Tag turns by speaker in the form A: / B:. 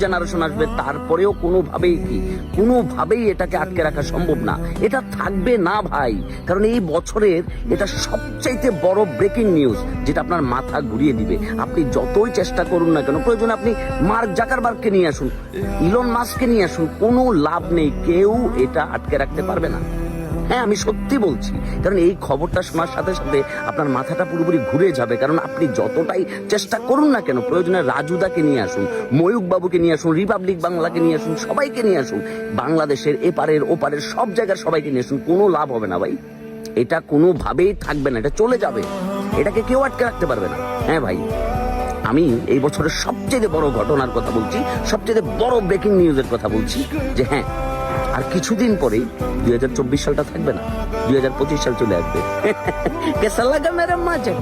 A: Generation আসবে, তারপরেও কোনোভাবেই এটাকে আটকে রাখা সম্ভব না। এটা থাকবে না ভাই, কারণ এই বছরের এটা সবচাইতে বড় ব্রেকিং নিউজ, যেটা আপনার মাথা ঘুরিয়ে দিবে। আপনি যতই চেষ্টা করুন না কেন, প্রয়োজন আপনি মার্ক জাকারবার্গকে নিয়ে আসুন, ইলন মাস্ককে নিয়ে আসুন, কোনো লাভ নেই, কেউ এটা আটকে রাখতে পারবে না। হ্যাঁ, আমি সত্যি বলছি, কারণ এই খবরটা শোনার সাথে সাথে আপনার মাথাটা পুরোপুরি ঘুরে যাবে। কারণ আপনি যতটাই চেষ্টা করুন না কেন, প্রয়োজনে রাজুদাকে নিয়ে আসুন, ময়ূক বাবুকে নিয়ে আসুন, রিপাবলিক বাংলাকে নিয়ে আসুন, সবাইকে নিয়ে আসুন, বাংলাদেশের এপারের ওপারের সব জায়গার সবাইকে নিয়ে আসুন, কোনো লাভ হবে না ভাই। এটা কোনোভাবেই থাকবে না, এটা চলে যাবে, এটাকে কেউ আটকে রাখতে পারবে না। হ্যাঁ ভাই, আমি এই বছরের সবচেয়ে বড় ঘটনার কথা বলছি, সবচেয়ে বড় ব্রেকিং নিউজের কথা বলছি, যে হ্যাঁ, আর কিছুদিন পরেই 2024 সালটা থাকবে না, 2025 সাল চলে আসবে। কেসা লাগা মেরা মাজেক।